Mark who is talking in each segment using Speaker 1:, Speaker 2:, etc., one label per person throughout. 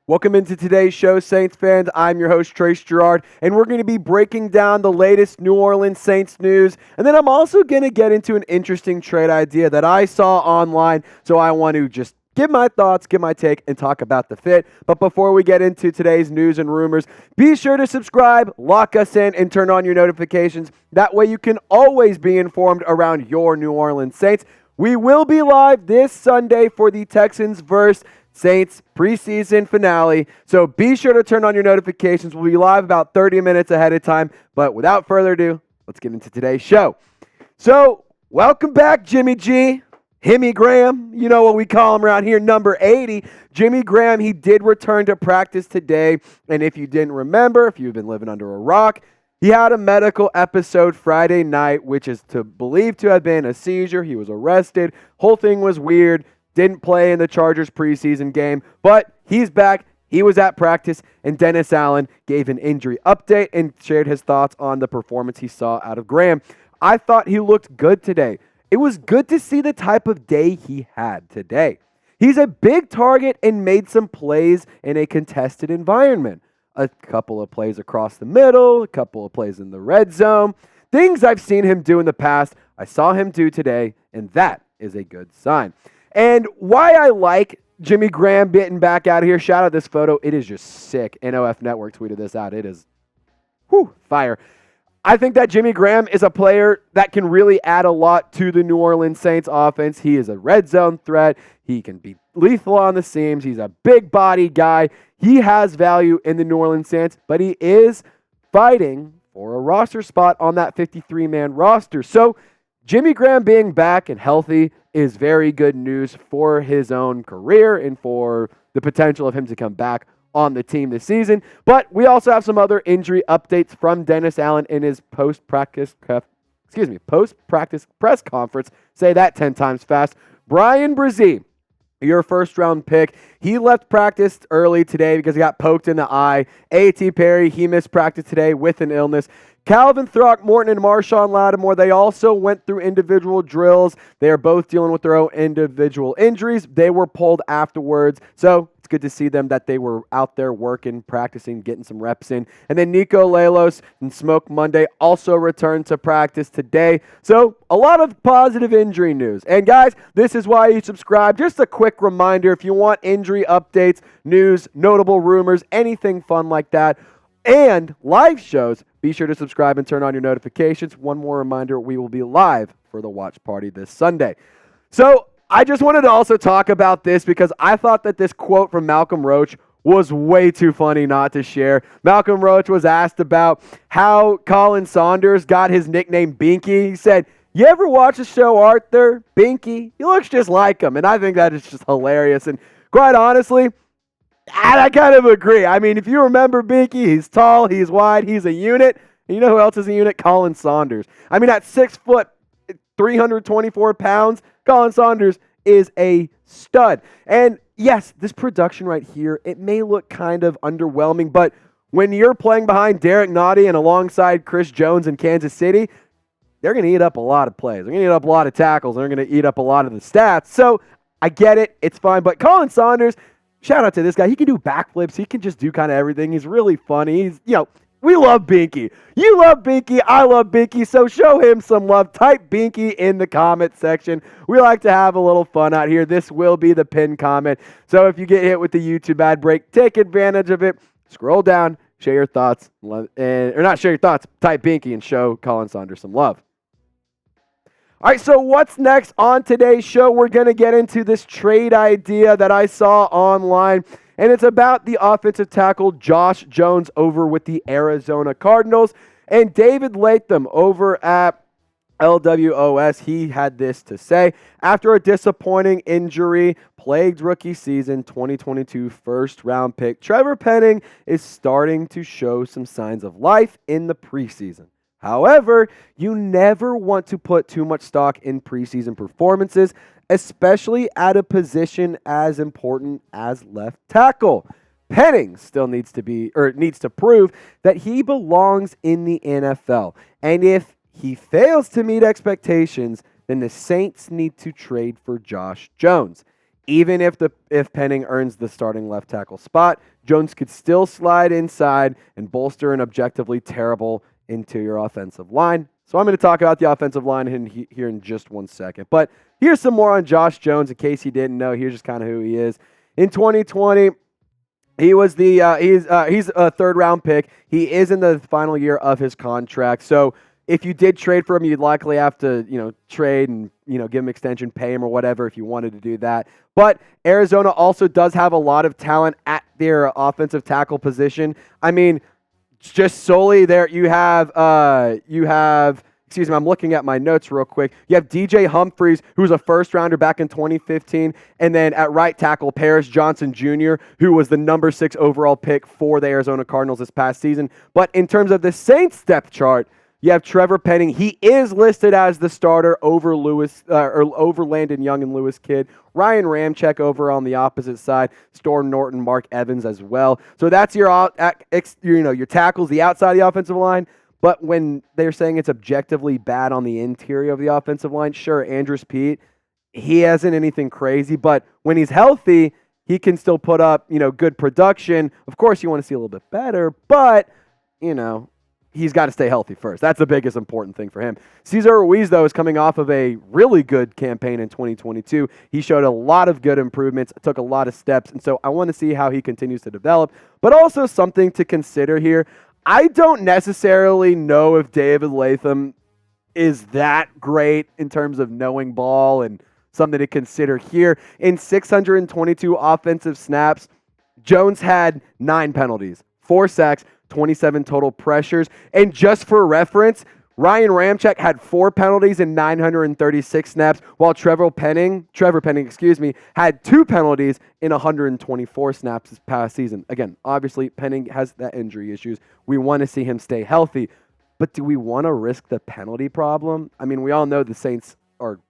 Speaker 1: Welcome into today's show, Saints fans. I'm your host, Trace Gerard, and we're going to be breaking down the latest New Orleans Saints news. And then I'm also going to get into an interesting trade idea that I saw online, so I want to just give my thoughts, give my take, and talk about the fit. But before we get into today's news and rumors, be sure to subscribe, lock us in, and turn on your notifications. That way you can always be informed around your New Orleans Saints. We will be live this Sunday for the Texans vs. Saints preseason finale. So be sure to turn on your notifications. We'll be live about 30 minutes ahead of time. But without further ado, let's get into today's show. So welcome back, Jimmy G. Himmy Graham, you know what we call him around here, number 80. Jimmy Graham, he did return to practice today. And if you didn't remember, if you've been living under a rock, he had a medical episode Friday night, which is believed to have been a seizure. He was arrested. Whole thing was weird. Didn't play in the Chargers preseason game, but he's back. He was at practice, and Dennis Allen gave an injury update and shared his thoughts on the performance he saw out of Graham. I thought he looked good today. It was good to see the type of day he had today. He's a big target and made some plays in a contested environment. A couple of plays across the middle, a couple of plays in the red zone. Things I've seen him do in the past, I saw him do today, and that is a good sign. And why I like Jimmy Graham getting back out of here, shout out this photo. It is just sick. NOF Network tweeted this out. It is fire. I think that Jimmy Graham is a player that can really add a lot to the New Orleans Saints offense. He is a red zone threat. He can be lethal on the seams. He's a big body guy. He has value in the New Orleans Saints, but he is fighting for a roster spot on that 53-man roster. So Jimmy Graham being back and healthy is very good news for his own career and for the potential of him to come back on the team this season. But we also have some other injury updates from Dennis Allen in his post-practice press conference. Say that 10 times fast. Brian Brzee, your first-round pick, he left practice early today because he got poked in the eye. A.T. Perry, he missed practice today with an illness. Calvin Throckmorton and Marshon Lattimore, they also went through individual drills. They are both dealing with their own individual injuries. They were pulled afterwards. So it's good to see them that they were out there working, practicing, getting some reps in. And then Niko Lalos and Smoke Monday also returned to practice today. So a lot of positive injury news. And guys, this is why you subscribe. Just a quick reminder, if you want injury updates, news, notable rumors, anything fun like that, and live shows, be sure to subscribe and turn on your notifications. One more reminder, we will be live for the watch party this Sunday. So I just wanted to also talk about this because I thought that this quote from Malcolm Roach was way too funny not to share. Malcolm Roach was asked about how Colin Saunders got his nickname Binky. He said, "You ever watch the show Arthur? Binky? He looks just like him." And I think that is just hilarious. And quite honestly, I kind of agree. I mean, if you remember Binky, he's tall, he's wide, he's a unit. And you know who else is a unit? Colin Saunders. I mean, at 6 foot, 324 pounds, Colin Saunders is a stud. And yes, this production right here, it may look kind of underwhelming, but when you're playing behind Derek Nottie and alongside Chris Jones in Kansas City, they're going to eat up a lot of plays. They're going to eat up a lot of tackles. They're going to eat up a lot of the stats. So I get it. It's fine. But Colin Saunders, shout out to this guy. He can do backflips. He can just do kind of everything. He's really funny. He's, we love Binky. You love Binky. I love Binky. So show him some love. Type Binky in the comment section. We like to have a little fun out here. This will be the pinned comment. So if you get hit with the YouTube ad break, take advantage of it. Scroll down, share your thoughts, or not share your thoughts, type Binky and show Colin Saunders some love. All right, so what's next on today's show? We're going to get into this trade idea that I saw online, and it's about the offensive tackle Josh Jones over with the Arizona Cardinals, and David Latham over at LWOS. He had this to say: after a disappointing injury-plagued rookie season, 2022 first-round pick Trevor Penning is starting to show some signs of life in the preseason. However, you never want to put too much stock in preseason performances, especially at a position as important as left tackle. Penning still needs to prove that he belongs in the NFL. And if he fails to meet expectations, then the Saints need to trade for Josh Jones. Even if Penning earns the starting left tackle spot, Jones could still slide inside and bolster an objectively terrible interior offensive line. So I'm going to talk about the offensive line here in just 1 second. But here's some more on Josh Jones in case you didn't know. Here's just kind of who he is. In 2020, he was he's a third-round pick. He is in the final year of his contract. So if you did trade for him, you'd likely have to, trade and, give him extension, pay him or whatever if you wanted to do that. But Arizona also does have a lot of talent at their offensive tackle position. I mean, just solely there, you have, excuse me, I'm looking at my notes real quick. You have DJ Humphries, who was a first-rounder back in 2015, and then at right tackle, Paris Johnson Jr., who was the number 6 overall pick for the Arizona Cardinals this past season. But in terms of the Saints depth chart, you have Trevor Penning. He is listed as the starter over Landon Young and Lewis Kidd. Ryan Ramczyk over on the opposite side. Storm Norton, Mark Evans as well. So that's your tackles, the outside of the offensive line. But when they're saying it's objectively bad on the interior of the offensive line, sure, Andrus Peat, he hasn't anything crazy. But when he's healthy, he can still put up, good production. Of course, you want to see a little bit better, but, he's got to stay healthy first. That's the biggest important thing for him. Cesar Ruiz, though, is coming off of a really good campaign in 2022. He showed a lot of good improvements, took a lot of steps, and so I want to see how he continues to develop. But also something to consider here, I don't necessarily know if David Latham is that great in terms of knowing ball and something to consider here. In 622 offensive snaps, Jones had 9 penalties, 4 sacks, 27 total pressures. And just for reference, Ryan Ramczyk had 4 penalties in 936 snaps, while Trevor Penning, had 2 penalties in 124 snaps this past season. Again, obviously, Penning has that injury issues. We want to see him stay healthy. But do we want to risk the penalty problem? I mean, we all know the Saints have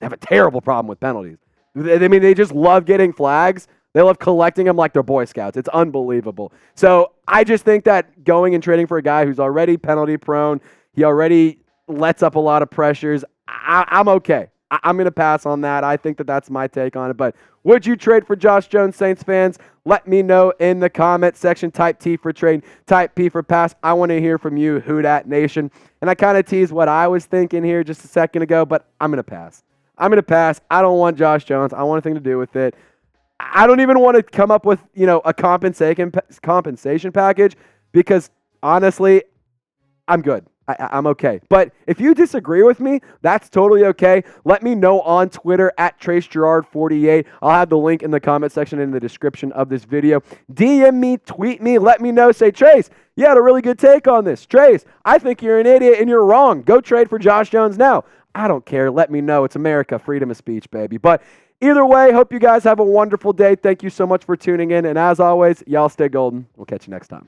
Speaker 1: a terrible problem with penalties. They just love getting flags. They love collecting them like they're Boy Scouts. It's unbelievable. So I just think that going and trading for a guy who's already penalty prone, he already lets up a lot of pressures, I'm okay. I'm going to pass on that. I think that's my take on it. But would you trade for Josh Jones, Saints fans? Let me know in the comment section. Type T for trade, type P for pass. I want to hear from you, Who Dat Nation. And I kind of teased what I was thinking here just a second ago, but I'm going to pass. I don't want Josh Jones. I don't want anything to do with it. I don't even want to come up with, a compensation package because, honestly, I'm good. I'm okay. But if you disagree with me, that's totally okay. Let me know on Twitter at TraceGerard48. I'll have the link in the comment section in the description of this video. DM me, tweet me, let me know. Say, Trace, you had a really good take on this. Trace, I think you're an idiot and you're wrong. Go trade for Josh Jones now. I don't care. Let me know. It's America. Freedom of speech, baby. But either way, hope you guys have a wonderful day. Thank you so much for tuning in. And as always, y'all stay golden. We'll catch you next time.